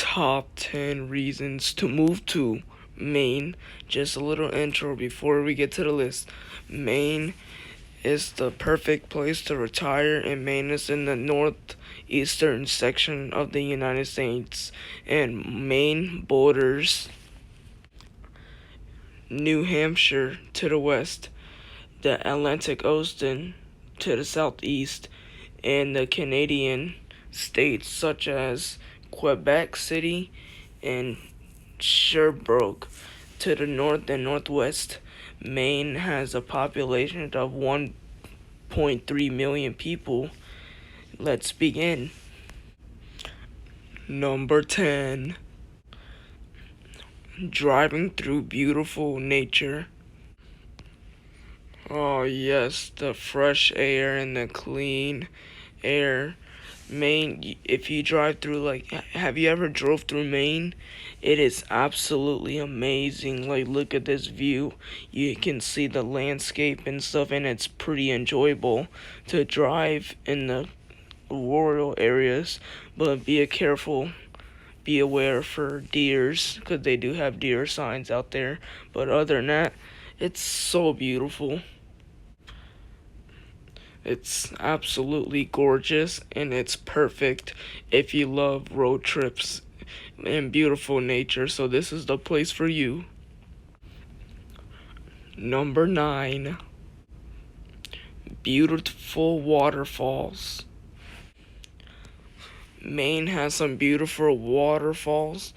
Top 10 reasons to move to Maine. Just a little intro before we get to the list. Maine is the perfect place to retire, and Maine is in the northeastern section of the United States. And Maine borders New Hampshire to the west, the Atlantic Ocean to the southeast, and the Canadian states such as Quebec City and Sherbrooke to the north and northwest. Maine has a population of 1.3 million people. Let's begin. Number 10. Driving through beautiful nature. Oh, yes, the fresh air and the clean air. Maine, if you drive through, have you ever drove through Maine? It is absolutely amazing. Like, look at this view. You can see the landscape and stuff, and it's pretty enjoyable to drive in the rural areas. But be careful, be aware for deers, because they do have deer signs out there. But other than that, it's so beautiful. It's absolutely gorgeous, and it's perfect if you love road trips and beautiful nature, so this is the place for you. Number 9. Beautiful waterfalls. Maine has some beautiful waterfalls,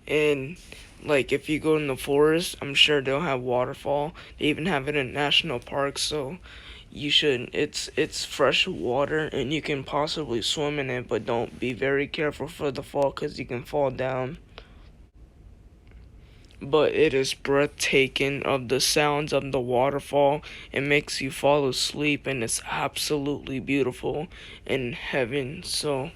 and if you go in the forest, I'm sure they'll have waterfall. They even have it in national parks, so you should. It's fresh water, and you can possibly swim in it, but don't be very careful for the fall, because you can fall down. But it is breathtaking of the sounds of the waterfall. It makes you fall asleep, and it's absolutely beautiful in heaven. So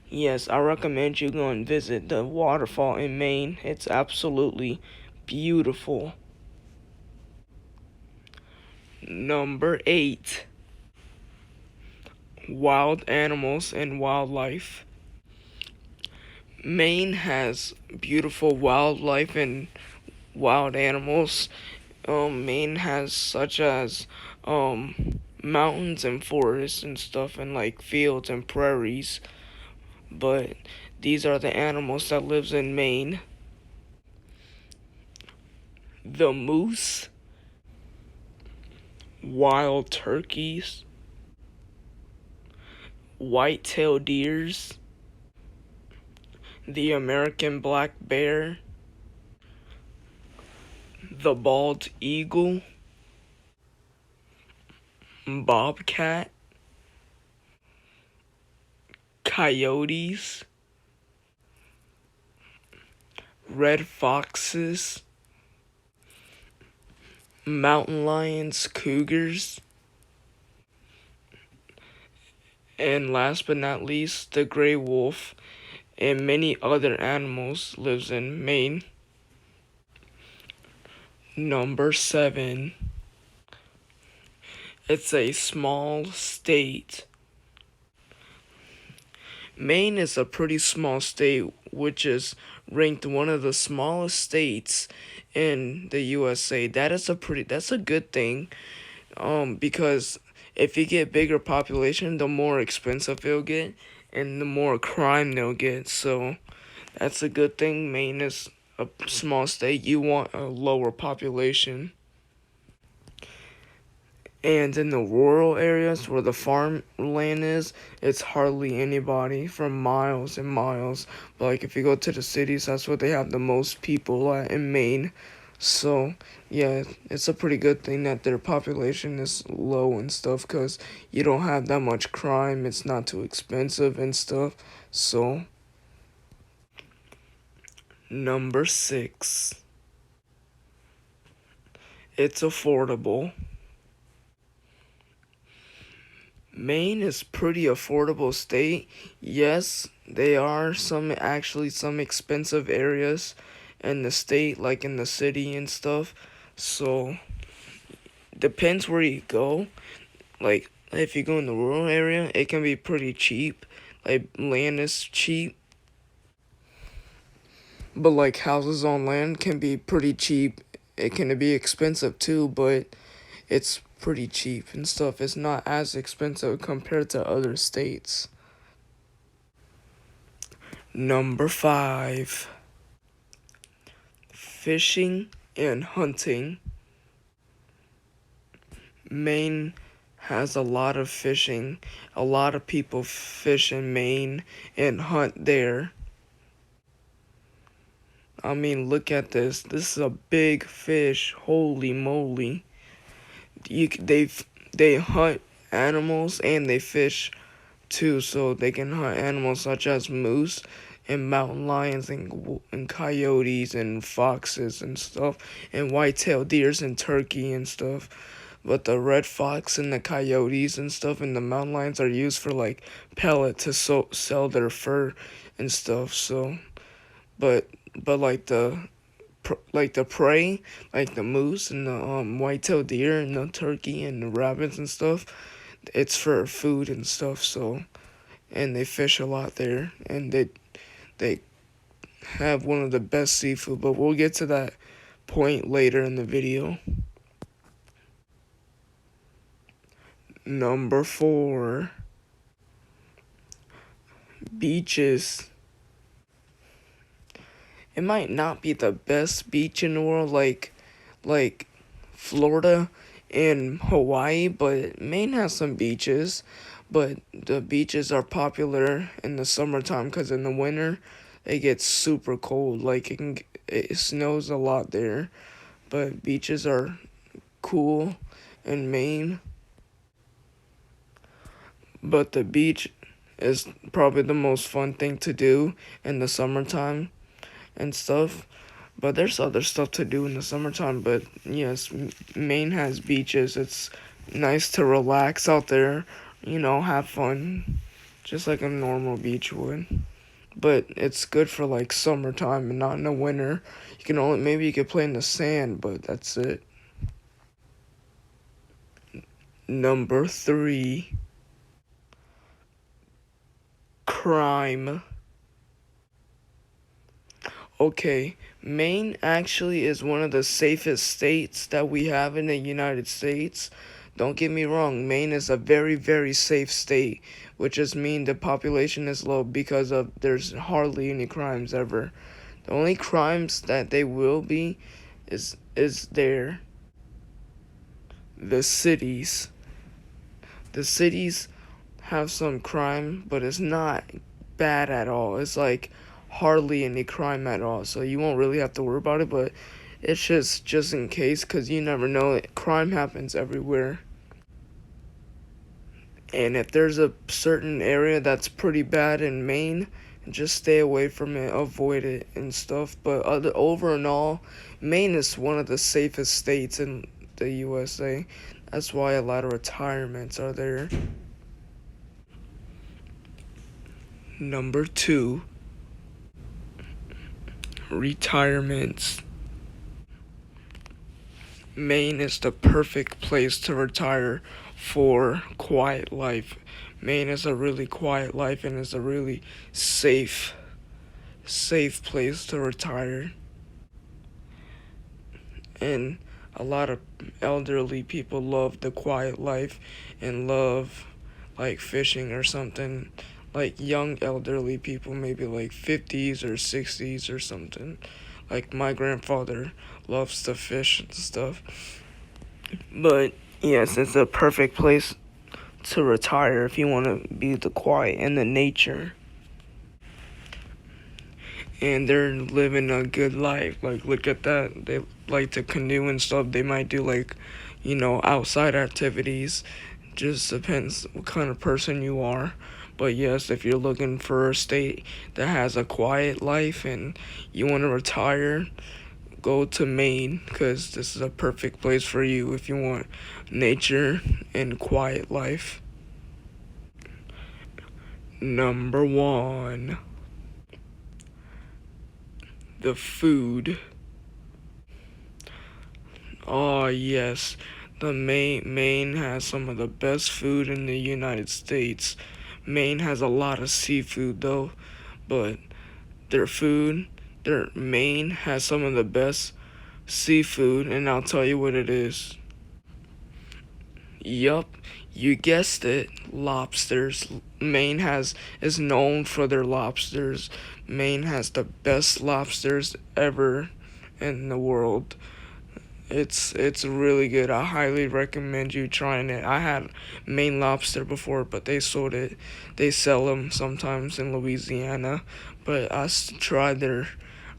yes, I recommend you go and visit the waterfall in Maine. It's absolutely beautiful. Number 8. Wild animals and wildlife. Maine has beautiful wildlife and wild animals. Maine has such as mountains and forests and stuff, and fields and prairies. But these are the animals that lives in Maine. The moose, wild turkeys, white-tailed deers, the American black bear, the bald eagle, bobcat, coyotes, red foxes, mountain lions, cougars, and last but not least, the gray wolf, and many other animals lives in Maine. Number 7. It's a small state. Maine is a pretty small state, which is ranked one of the smallest states in the USA. That's a good thing. Because if you get bigger population, the more expensive it'll get, and the more crime they'll get. So that's a good thing. Maine is a small state. You want a lower population. And in the rural areas where the farmland is, it's hardly anybody for miles and miles. But if you go to the cities, that's where they have the most people at in Maine. So yeah, it's a pretty good thing that their population is low and stuff, because you don't have that much crime. It's not too expensive and stuff. So number 6. It's affordable. Maine is pretty affordable state. Yes, they are some expensive areas in the state, like in the city and stuff. So depends where you go. Like if you go in the rural area, it can be pretty cheap. Like land is cheap. But like houses on land can be pretty cheap. It can be expensive too, but it's pretty cheap and stuff. It's not as expensive compared to other states. Number 5, fishing and hunting. Maine has a lot of fishing. A lot of people fish in Maine and hunt there. I mean, look at this. This is a big fish. Holy moly. They hunt animals and they fish too, so they can hunt animals such as moose and mountain lions and coyotes and foxes and stuff and white-tailed deers and turkey and stuff. But the red fox and the coyotes and stuff and the mountain lions are used for like pellet to sell their fur and stuff. So, but like the prey, like the moose and the white-tailed deer and the turkey and the rabbits and stuff, it's for food and stuff. So, and they fish a lot there, and they have one of the best seafood. But we'll get to that point later in the video. Number 4, beaches. It might not be the best beach in the world, like Florida and Hawaii, but Maine has some beaches. But the beaches are popular in the summertime because in the winter it gets super cold. Like it snows a lot there, but beaches are cool in Maine. But the beach is probably the most fun thing to do in the summertime and stuff. But there's other stuff to do in the summertime. But yes, Maine has beaches. It's nice to relax out there, have fun, just like a normal beach would. But it's good for like summertime and not in the winter. Maybe you could play in the sand, but that's it. Number 3, crime. Okay, Maine actually is one of the safest states that we have in the United States. Don't get me wrong, Maine is a very, very safe state, which just means the population is low because of there's hardly any crimes ever. The only crimes that they will be is there. The cities. The cities have some crime, but it's not bad at all. It's like hardly any crime at all, so you won't really have to worry about it, but it's just in case, because you never know. Crime happens everywhere, and if there's a certain area that's pretty bad in Maine, just stay away from it, avoid it and stuff. But over and all, Maine is one of the safest states in the USA. That's why a lot of retirements are there. Number 2, retirements. Maine is the perfect place to retire for quiet life. Maine is a really quiet life and is a really safe place to retire. And a lot of elderly people love the quiet life and love like fishing or something. Like young elderly people, maybe like 50s or 60s or something. Like my grandfather loves to fish and stuff. But yes, it's a perfect place to retire if you want to be the quiet and the nature. And they're living a good life. Like, look at that. They like to canoe and stuff. They might do like, outside activities. Just depends what kind of person you are. But yes, if you're looking for a state that has a quiet life and you want to retire, go to Maine, because this is a perfect place for you if you want nature and quiet life. Number 1, the food. Oh yes, the Maine has some of the best food in the United States. Maine has a lot of seafood though, but their food Their Maine has some of the best seafood, and I'll tell you what it is. Yup, you guessed it, lobsters. Maine has is known for their lobsters. Maine has the best lobsters ever in the world. It's really good. I highly recommend you trying it. I had Maine lobster before, but they sold it. They sell them sometimes in Louisiana, but tried their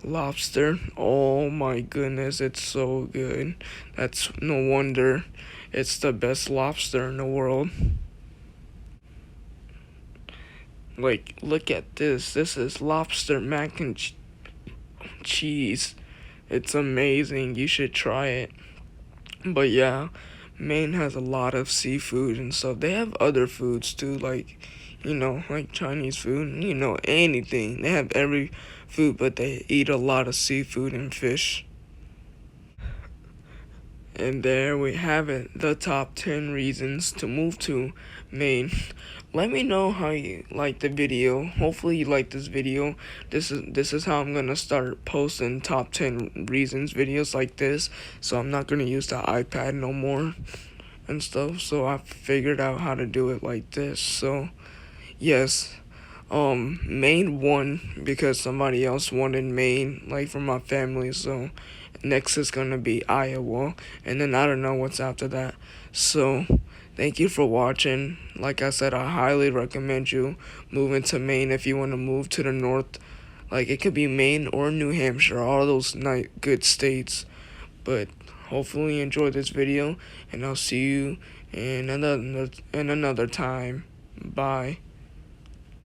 lobster. Oh my goodness, it's so good. That's no wonder it's the best lobster in the world. Like, look at this. This is lobster mac and cheese. It's amazing. You should try it. But yeah, Maine has a lot of seafood and stuff. They have other foods too, like, like Chinese food, anything. They have every food, but they eat a lot of seafood and fish. And there we have it, the top 10 reasons to move to Maine. Let me know how you like the video. Hopefully you like this video. This is how I'm gonna start posting top 10 reasons videos like this. So I'm not gonna use the iPad no more and stuff. So I figured out how to do it like this. So yes, Maine won because somebody else won in Maine, like from my family. So next is gonna be Iowa, and then I don't know what's after that. So thank you for watching. Like I said, I highly recommend you moving to Maine if you want to move to the north. Like it could be Maine or New Hampshire, all those nice good states. But hopefully you enjoyed this video, and I'll see you in another time. Bye.